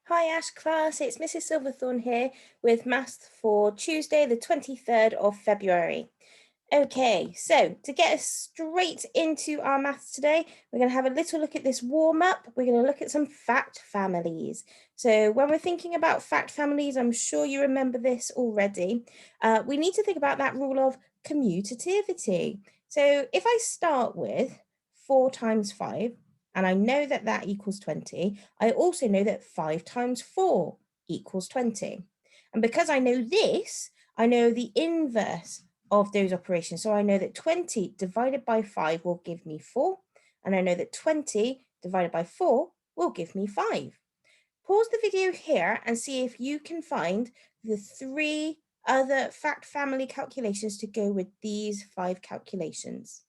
Hi Ash class, it's Mrs. Silverthorne here with Maths for Tuesday the 23rd of February. Okay, so to get us straight into our maths today, we're going to have a little look at this warm-up. We're going to look at some fact families. So when we're thinking about fact families, I'm sure you remember this already. We need to think about that rule of commutativity. So if I start with 4 times 5, and I know that that equals 20, I also know that 5 times 4 equals 20. And because I know this, I know the inverse of those operations. So I know that 20 divided by 5 will give me 4, and I know that 20 divided by 4 will give me 5. Pause the video here and see if you can find the 3 other fact family calculations to go with these 5 calculations.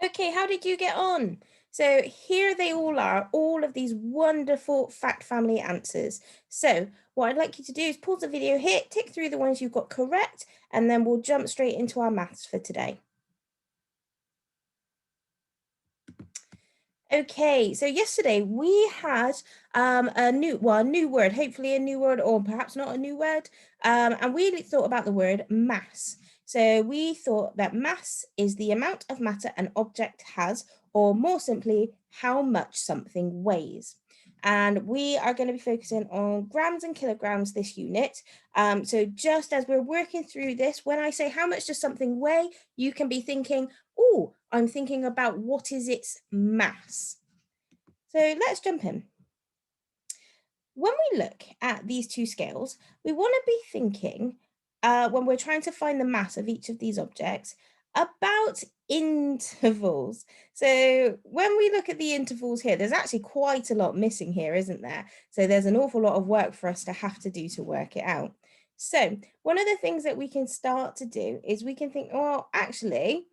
Okay, how did you get on? So here they all are, all of these wonderful fact family answers. So what I'd like you to do is pause the video here, tick through the ones you've got correct, and then we'll jump straight into our maths for today. Okay, so yesterday we had a new word, hopefully a new word, or perhaps not a new word, and we thought about the word mass. So we thought that mass is the amount of matter an object has, or more simply, how much something weighs. And we are going to be focusing on grams and kilograms this unit. So just as we're working through this, when I say how much does something weigh, you can be thinking, oh, I'm thinking about what is its mass. So let's jump in. When we look at these two scales, we want to be thinking, when we're trying to find the mass of each of these objects, about intervals. So when we look at the intervals here, there's actually quite a lot missing here, isn't there? So there's an awful lot of work for us to have to do to work it out. So one of the things that we can start to do is we can think, well, actually,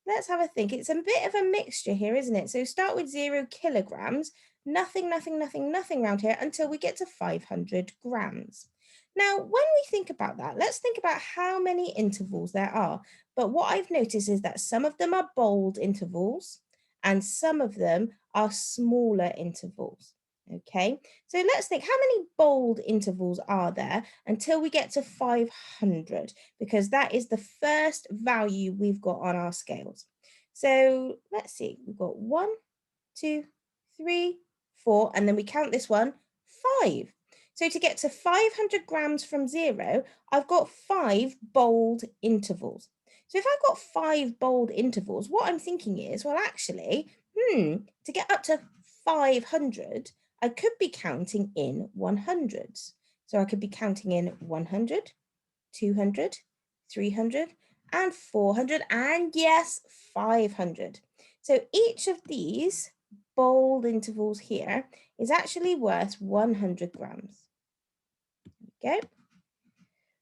let's have a think. It's a bit of a mixture here, isn't it? So start with 0 kilograms, nothing, nothing, nothing, nothing around here until we get to 500 grams. Now, when we think about that, let's think about how many intervals there are. But what I've noticed is that some of them are bold intervals and some of them are smaller intervals. Okay, so let's think, how many bold intervals are there until we get to 500? Because that is the first value we've got on our scales. So let's see, we've got 1, 2, 3, 4, and then we count this one, 5. So to get to 500 grams from 0, I've got 5 bold intervals. So if I've got 5 bold intervals, what I'm thinking is, well, actually, to get up to 500, I could be counting in 100s. So I could be counting in 100, 200, 300, and 400, and yes, 500. So each of these bold intervals here is actually worth 100 grams. Okay.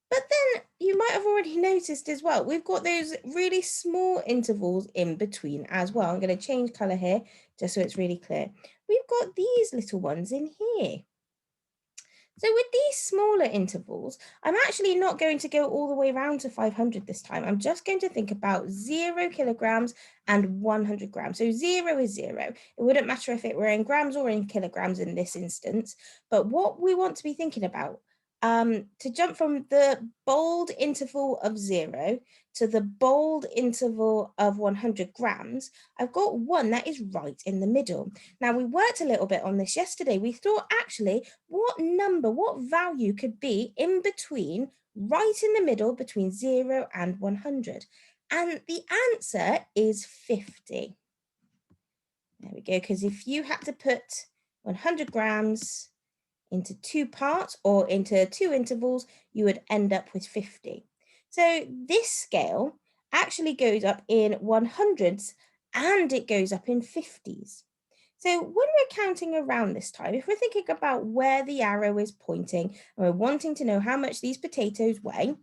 But then you might have already noticed as well, we've got those really small intervals in between as well. I'm going to change color here just so it's really clear. We've got these little ones in here. So with these smaller intervals, I'm actually not going to go all the way around to 500 this time. I'm just going to think about 0 kilograms and 100 grams. So 0 is 0. It wouldn't matter if it were in grams or in kilograms in this instance. But what we want to be thinking about, to jump from the bold interval of 0 to the bold interval of 100 grams, I've got one that is right in the middle. Now, we worked a little bit on this yesterday. We thought, actually, what number, what value could be in between, right in the middle between 0 and 100? And the answer is 50. There we go, because if you had to put 100 grams into 2 parts or into 2 intervals, you would end up with 50. So this scale actually goes up in 100s and it goes up in 50s. So when we're counting around this time, if we're thinking about where the arrow is pointing and we're wanting to know how much these potatoes weigh,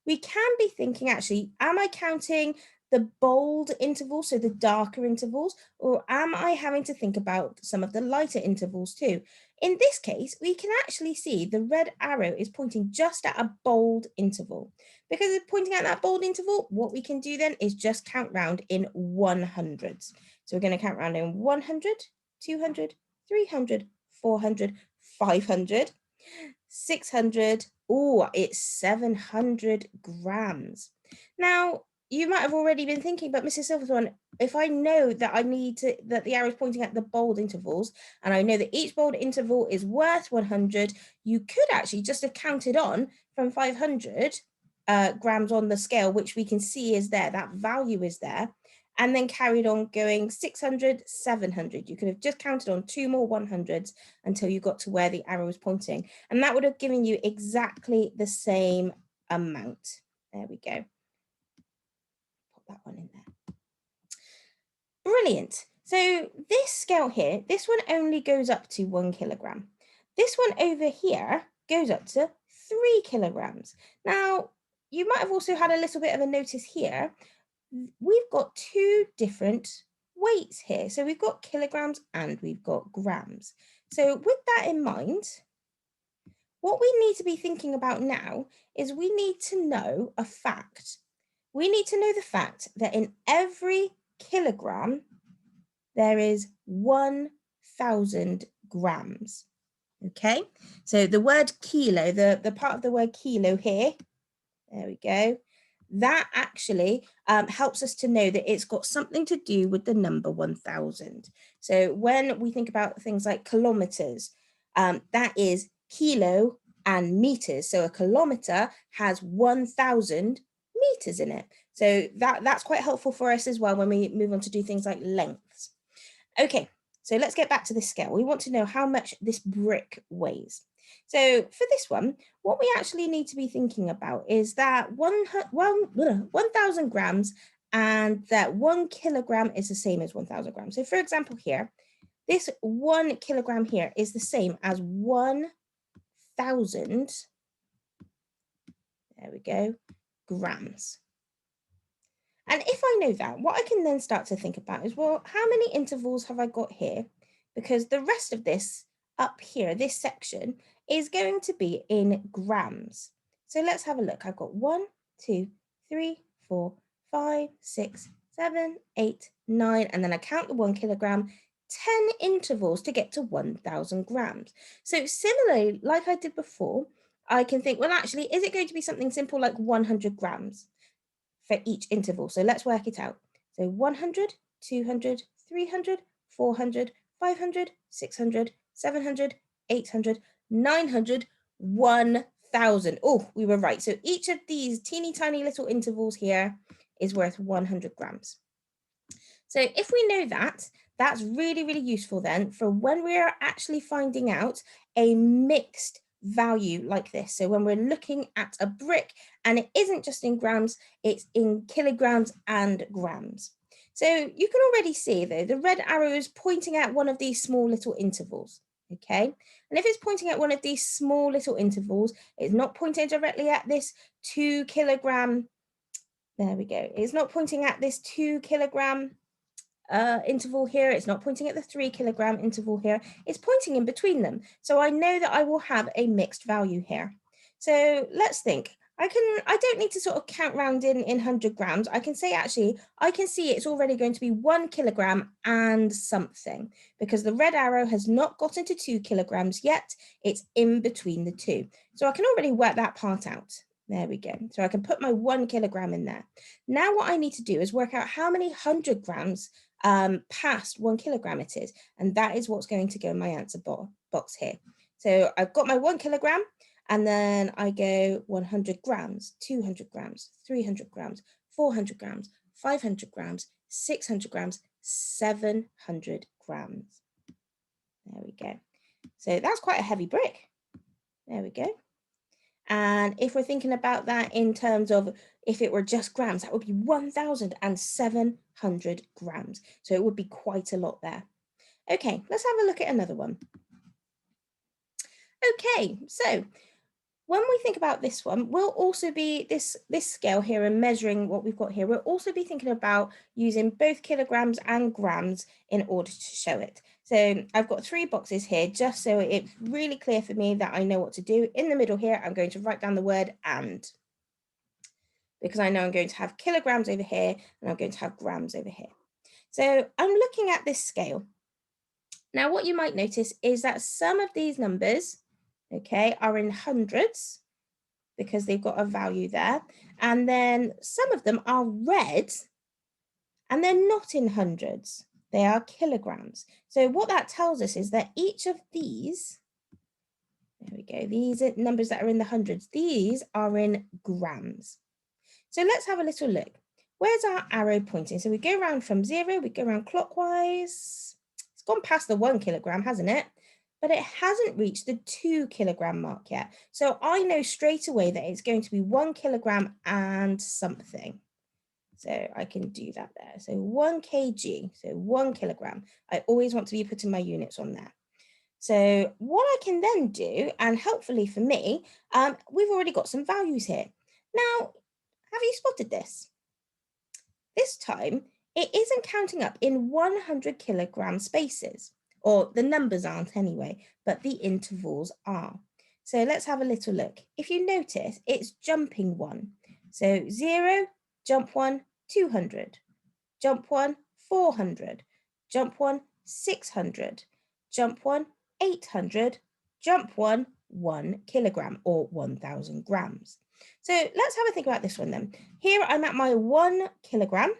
we can be thinking, actually, am I counting the bold intervals, so the darker intervals, or am I having to think about some of the lighter intervals too? In this case, we can actually see the red arrow is pointing just at a bold interval. Because it's pointing at that bold interval, what we can do then is just count round in 100s. So we're going to count round in 100, 200, 300, 400, 500, 600. Oh, it's 700 grams. Now, you might have already been thinking, but Mrs. Silverthorne, if I know that that the arrow is pointing at the bold intervals, and I know that each bold interval is worth 100, you could actually just have counted on from 500 grams on the scale, which we can see is there, that value is there, and then carried on going 600, 700. You could have just counted on 2 more 100s until you got to where the arrow was pointing, and that would have given you exactly the same amount. There we go. Pop that one in there. Brilliant. So this scale here, this one only goes up to 1 kilogram. This one over here goes up to 3 kilograms. Now, you might have also had a little bit of a notice here. We've got 2 different weights here. So we've got kilograms and we've got grams. So with that in mind, what we need to be thinking about now is we need to know a fact. We need to know the fact that in every kilogram, there is 1,000 grams. Okay, so the word kilo, the part of the word kilo here, there we go, that actually helps us to know that it's got something to do with the number 1,000. So when we think about things like kilometers, that is kilo and meters. So a kilometer has 1,000 meters in it. So that's quite helpful for us as well when we move on to do things like lengths. Okay, so let's get back to this scale. We want to know how much this brick weighs. So for this one, what we actually need to be thinking about is that 1,000 grams and that 1 kilogram is the same as 1,000 grams. So for example here, this 1 kilogram here is the same as 1,000, there we go, grams. And if I know that, what I can then start to think about is, well, how many intervals have I got here? Because the rest of this up here, this section, is going to be in grams. So let's have a look. I've got 1, 2, 3, 4, 5, 6, 7, 8, 9, and then I count the 1 kilogram, 10 intervals to get to 1,000 grams. So similarly, like I did before, I can think, well, actually, is it going to be something simple like 100 grams? For each interval. So let's work it out. So 100, 200, 300, 400, 500, 600, 700, 800, 900, 1,000. Oh, we were right. So each of these teeny tiny little intervals here is worth 100 grams. So if we know that, that's really, really useful then for when we're actually finding out a mixed value like this. So when we're looking at a brick and it isn't just in grams, it's in kilograms and grams. So you can already see though, the red arrow is pointing at one of these small little intervals. Okay, and if it's pointing at one of these small little intervals, it's not pointing directly at this 2 kilogram. There we go. It's not pointing at this 2 kilogram interval here. It's not pointing at the 3 kilogram interval here. It's pointing in between them. So I know that I will have a mixed value here. So let's think. I don't need to sort of count round in 100 grams. I can say actually, I can see it's already going to be 1 kilogram and something because the red arrow has not gotten to 2 kilograms yet. It's in between the two. So I can already work that part out. There we go. So I can put my 1 kilogram in there. Now what I need to do is work out how many 100 grams past 1 kilogram it is. And that is what's going to go in my answer box here. So I've got my 1 kilogram and then I go 100 grams, 200 grams, 300 grams, 400 grams, 500 grams, 600 grams, 700 grams. There we go. So that's quite a heavy brick. There we go. And if we're thinking about that in terms of if it were just grams, that would be 1,700 grams. So it would be quite a lot there. Okay, let's have a look at another one. Okay, so when we think about this one, we'll also be this scale here and measuring what we've got here. We'll also be thinking about using both kilograms and grams in order to show it. So I've got 3 boxes here, just so it's really clear for me that I know what to do. In the middle here, I'm going to write down the word and, because I know I'm going to have kilograms over here and I'm going to have grams over here. So I'm looking at this scale. Now, what you might notice is that some of these numbers, okay, are in hundreds because they've got a value there. And then some of them are red and they're not in hundreds. They are kilograms. So what that tells us is that each of these, there we go, these are numbers that are in the hundreds, these are in grams. So let's have a little look. Where's our arrow pointing? So we go around from 0, we go around clockwise. It's gone past the 1 kilogram, hasn't it? But it hasn't reached the 2 kilogram mark yet. So I know straight away that it's going to be 1 kilogram and something. So I can do that there. So 1 kg, so 1 kilogram. I always want to be putting my units on there. So what I can then do, and helpfully for me, we've already got some values here. Now, have you spotted this? This time, it isn't counting up in 100 kilogram spaces, or the numbers aren't anyway, but the intervals are. So let's have a little look. If you notice, it's jumping 1. So 0, jump 1, 200. Jump 1, 400. Jump 1, 600. Jump 1, 800. Jump 1, 1 kilogram, or 1,000 grams. So let's have a think about this one then. Here I'm at my 1 kilogram,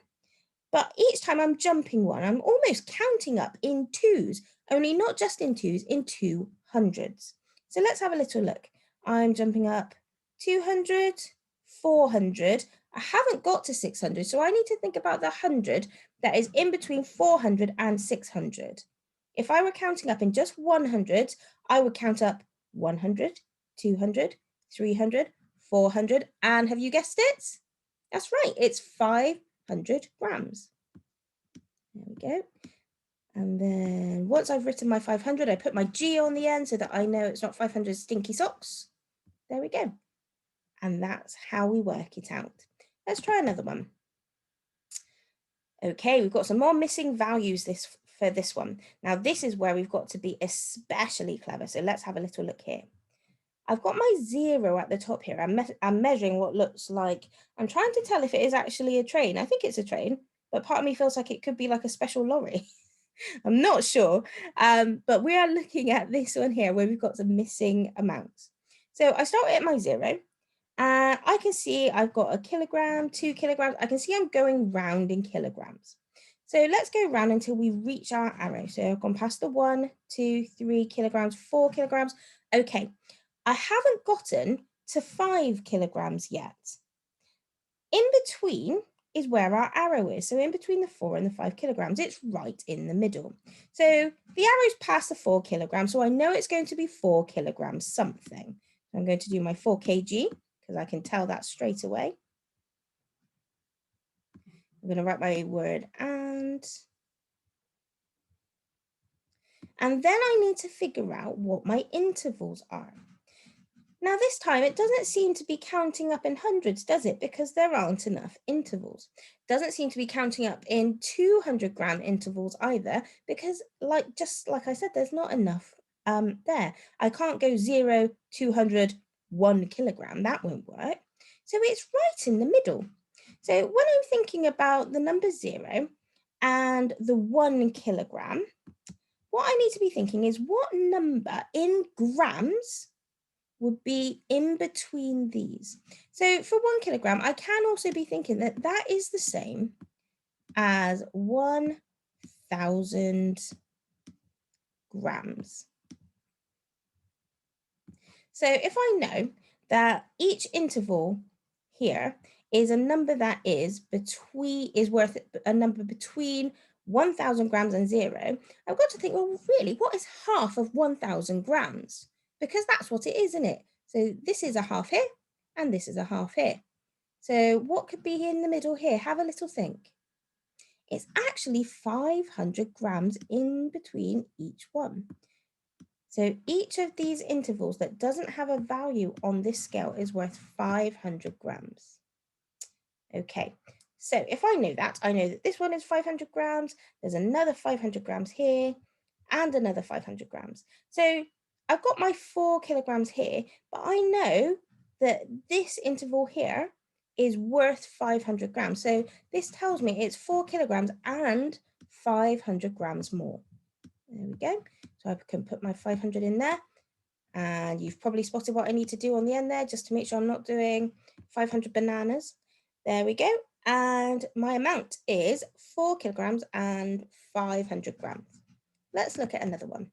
but each time I'm jumping 1, I'm almost counting up in 2s, only not just in 2s, in 200s. So let's have a little look. I'm jumping up 200, 400. I haven't got to 600, so I need to think about the 100 that is in between 400 and 600. If I were counting up in just 100s, I would count up 100, 200, 300, 400, and have you guessed it? That's right, it's 500 grams. There we go. And then once I've written my 500, I put my G on the end so that I know it's not 500 stinky socks. There we go. And that's how we work it out. Let's try another one. Okay, we've got some more missing values for this one. Now, this is where we've got to be especially clever. So let's have a little look here. I've got my 0 at the top here. I'm measuring what looks like, I'm trying to tell if it is actually a train. I think it's a train, but part of me feels like it could be like a special lorry. I'm not sure, but we are looking at this one here where we've got some missing amounts. So I start at my 0. I can see I've got a kilogram, 2 kilograms. I can see I'm going round in kilograms. So let's go round until we reach our arrow. So I've gone past the 1, 2, 3 kilograms, 4 kilograms. Okay, I haven't gotten to 5 kilograms yet. In between is where our arrow is. So in between the 4 and the 5 kilograms, it's right in the middle. So the arrow's past the 4 kilograms, so I know it's going to be 4 kilograms something. So I'm going to do my 4 kg, because I can tell that straight away. I'm going to write my word and then I need to figure out what my intervals are. Now this time it doesn't seem to be counting up in hundreds, does it? Because there aren't enough intervals. Doesn't seem to be counting up in 200 gram intervals either, because just like I said, there's not enough there. I can't go 0, 200, 1 kilogram. That won't work. So it's right in the middle. So when I'm thinking about the number 0 and the 1 kilogram, what I need to be thinking is what number in grams would be in between these. So for 1 kilogram, I can also be thinking that that is the same as 1,000 grams. So if I know that each interval here is a number that is worth a number between 1,000 grams and 0, I've got to think, well, really, what is half of 1,000 grams? Because that's what it is, isn't it? So this is a half here, and this is a half here. So what could be in the middle here? Have a little think. It's actually 500 grams in between each one. So each of these intervals that doesn't have a value on this scale is worth 500 grams. Okay, so if I know that, I know that this one is 500 grams, there's another 500 grams here, and another 500 grams. So I've got my 4 kilograms here, but I know that this interval here is worth 500 grams. So this tells me it's 4 kilograms and 500 grams more. There we go. So I can put my 500 in there. And you've probably spotted what I need to do on the end there, just to make sure I'm not doing 500 bananas. There we go. And my amount is 4 kilograms and 500 grams. Let's look at another one.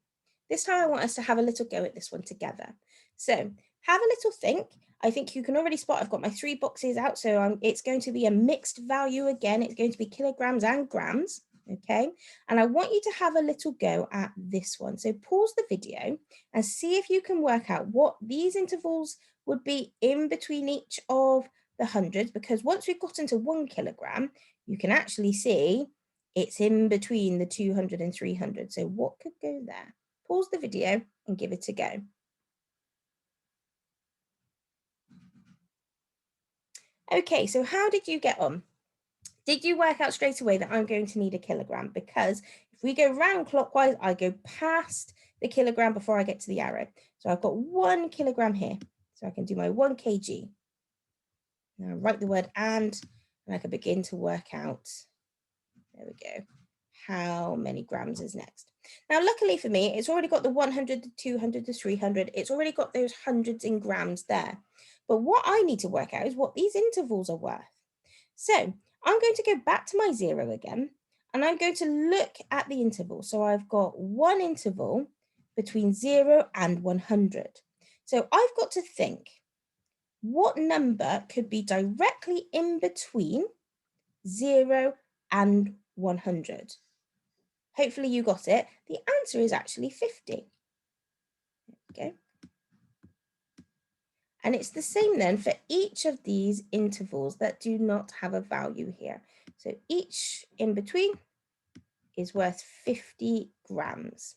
This time I want us to have a little go at this one together. So have a little think. I think you can already spot I've got my 3 boxes out, so it's going to be a mixed value again. It's going to be kilograms and grams, okay? And I want you to have a little go at this one. So pause the video and see if you can work out what these intervals would be in between each of the hundreds, because once we've gotten to 1 kilogram, you can actually see it's in between the 200 and 300. So what could go there? Pause the video and give it a go. Okay, so how did you get on? Did you work out straight away that I'm going to need a kilogram? Because if we go round clockwise, I go past the kilogram before I get to the arrow. So I've got 1 kilogram here. So I can do my 1 kg. Now write the word and I can begin to work out, there we go, how many grams is next. Now, luckily for me, it's already got the 100, the 200, the 300. It's already got those hundreds in grams there. But what I need to work out is what these intervals are worth. So I'm going to go back to my 0 again, and I'm going to look at the interval. So I've got one interval between 0 and 100. So I've got to think, what number could be directly in between 0 and 100? Hopefully you got it. The answer is actually 50. Okay. And it's the same then for each of these intervals that do not have a value here. So each in between is worth 50 grams.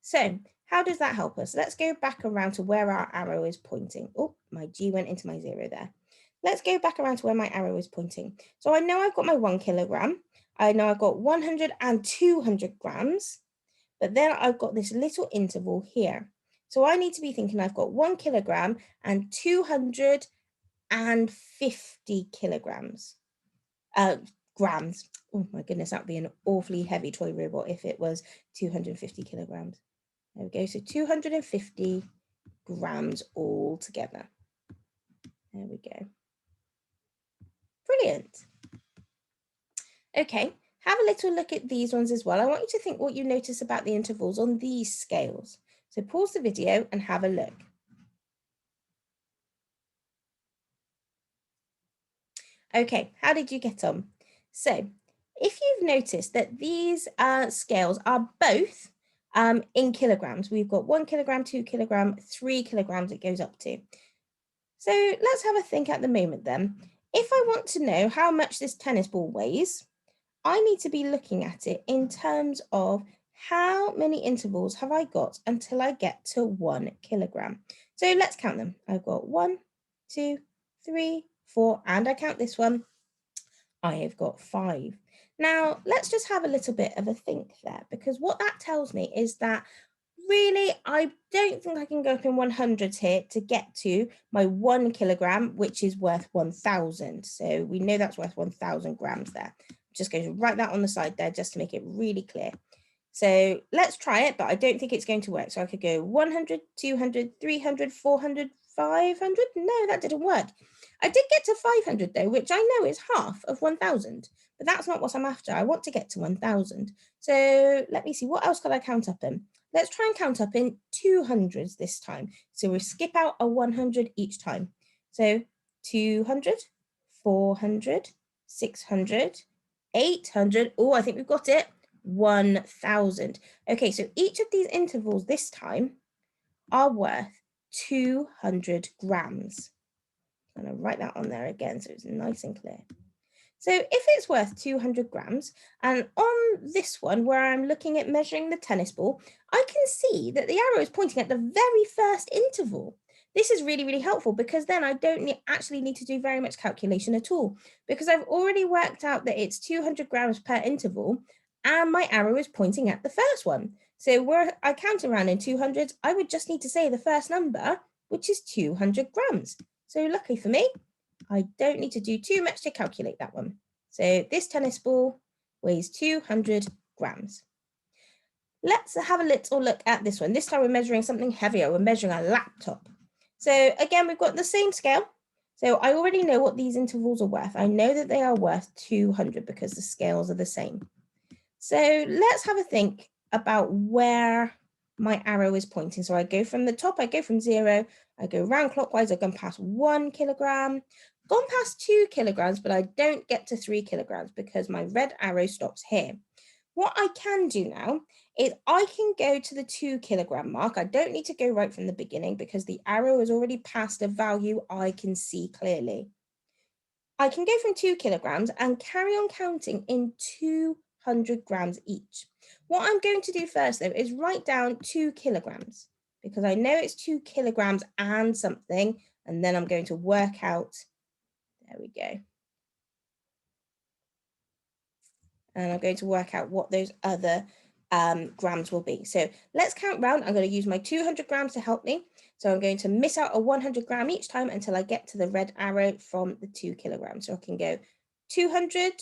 So how does that help us? Let's go back around to where our arrow is pointing. Oh, my G went into my 0 there. Let's go back around to where my arrow is pointing. So I know I've got my 1 kilogram. I know I've got 100 and 200 grams, but then I've got this little interval here. So I need to be thinking I've got 1 kilogram and 250 kilograms. Grams. Oh my goodness, that would be an awfully heavy toy robot if it was 250 kilograms. There we go, so 250 grams all together. There we go. Brilliant. Okay, have a little look at these ones as well. I want you to think what you notice about the intervals on these scales. So pause the video and have a look. Okay, how did you get on? So if you've noticed that these scales are both in kilograms, we've got 1 kilogram, 2 kilogram, 3 kilograms it goes up to. So let's have a think at the moment then. If I want to know how much this tennis ball weighs, I need to be looking at it in terms of how many intervals have I got until I get to 1 kilogram. So let's count them. I've got 1, 2, 3, 4, and I count this one. I have got 5. Now, let's just have a little bit of a think there, because what that tells me is that really, I don't think I can go up in 100s here to get to my 1 kilogram, which is worth 1,000. So we know that's worth 1,000 grams there. I'm just going to write that on the side there just to make it really clear. So let's try it, but I don't think it's going to work. So I could go 100, 200, 300, 400, 500. No, that didn't work. I did get to 500 though, which I know is half of 1,000, but that's not what I'm after. I want to get to 1,000. So let me see, what else could I count up in? Let's try and count up in 200s this time. So we skip out a 100 each time. So 200, 400, 600, 800. Oh, I think we've got it. 1,000. Okay, so each of these intervals this time are worth 200 grams. I'm going to write that on there again so it's nice and clear. So if it's worth 200 grams, and on this one where I'm looking at measuring the tennis ball, I can see that the arrow is pointing at the very first interval. This is really, really helpful because then I don't actually need to do very much calculation at all, because I've already worked out that it's 200 grams per interval and my arrow is pointing at the first one. So I count around in 200s, I would just need to say the first number, which is 200 grams. So lucky for me, I don't need to do too much to calculate that one. So this tennis ball weighs 200 grams. Let's have a little look at this one. This time we're measuring something heavier. We're measuring a laptop. So again, we've got the same scale. So I already know what these intervals are worth. I know that they are worth 200 because the scales are the same. So let's have a think about where my arrow is pointing. So I go from the top, I go from 0, I go round clockwise, I've gone past 1 kilogram, gone past 2 kilograms, but I don't get to 3 kilograms because my red arrow stops here. What I can do now is I can go to the 2 kilogram mark. I don't need to go right from the beginning because the arrow has already passed a value I can see clearly. I can go from 2 kilograms and carry on counting in 200 grams each. What I'm going to do first though is write down 2 kilograms because I know it's 2 kilograms and something, and then I'm going to work out, there we go. And I'm going to work out what those other grams will be. So let's count round. I'm going to use my 200 grams to help me. So I'm going to miss out a 100 gram each time until I get to the red arrow from the 2 kilograms. So I can go 200,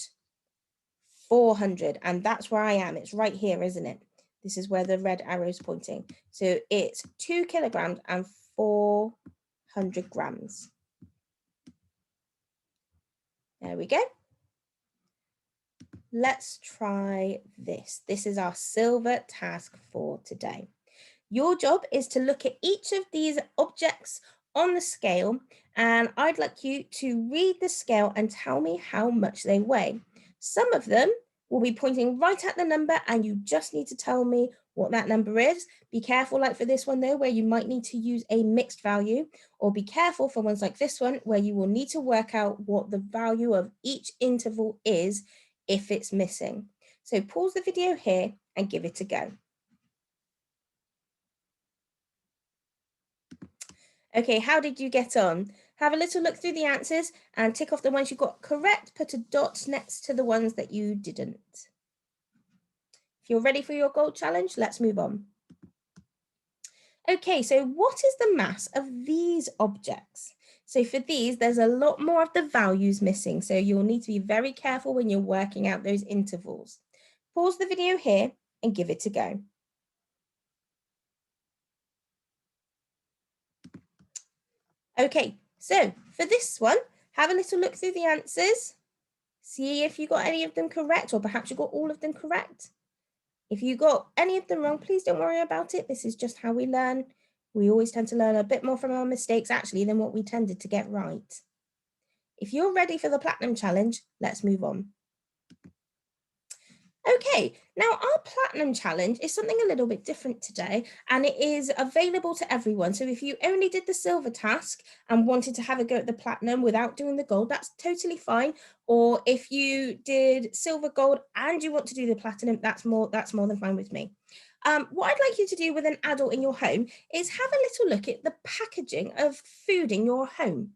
400, and that's where I am. It's right here, isn't it? This is where the red arrow is pointing. So it's 2 kilograms and 400 grams. There we go. Let's try this. This is our silver task for today. Your job is to look at each of these objects on the scale, and I'd like you to read the scale and tell me how much they weigh. Some of them will be pointing right at the number, and you just need to tell me what that number is. Be careful, like for this one though, where you might need to use a mixed value, or be careful for ones like this one, where you will need to work out what the value of each interval is if it's missing. So pause the video here and give it a go. Okay, how did you get on? Have a little look through the answers and tick off the ones you got correct, put a dot next to the ones that you didn't. If you're ready for your gold challenge, let's move on. Okay, so what is the mass of these objects? So for these, there's a lot more of the values missing, so you'll need to be very careful when you're working out those intervals. Pause the video here and give it a go. Okay, so for this one, have a little look through the answers. See if you got any of them correct, or perhaps you got all of them correct. If you got any of them wrong, please don't worry about it. This is just how we learn. We always tend to learn a bit more from our mistakes actually than what we tended to get right. If you're ready for the platinum challenge, let's move on. Okay, now our platinum challenge is something a little bit different today, and it is available to everyone. So if you only did the silver task and wanted to have a go at the platinum without doing the gold, that's totally fine. Or if you did silver, gold, and you want to do the platinum, that's more than fine with me. What I'd like you to do with an adult in your home is have a little look at the packaging of food in your home.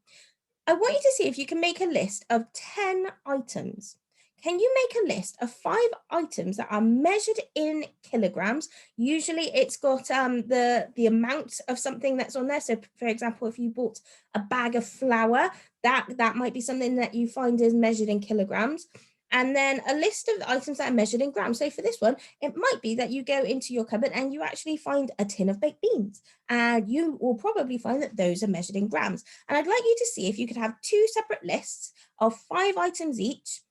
I want you to see if you can make a list of 10 items. Can you make a list of 5 items that are measured in kilograms? Usually it's got the amount of something that's on there. So for example, if you bought a bag of flour, that might be something that you find is measured in kilograms. And then a list of items that are measured in grams. So for this one, it might be that you go into your cupboard and you actually find a tin of baked beans. And you will probably find that those are measured in grams. And I'd like you to see if you could have 2 separate lists of 5 items each,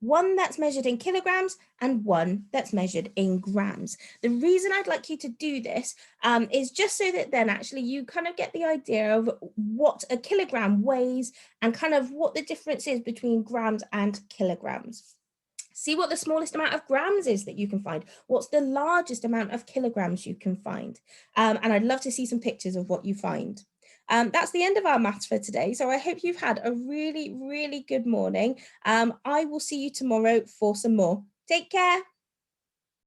one that's measured in kilograms and one that's measured in grams. The reason I'd like you to do this is just so that then actually you kind of get the idea of what a kilogram weighs and kind of what the difference is between grams and kilograms. See what the smallest amount of grams is that you can find. What's the largest amount of kilograms you can find? And I'd love to see some pictures of what you find. That's the end of our maths for today. So I hope you've had a really, really good morning. I will see you tomorrow for some more. Take care.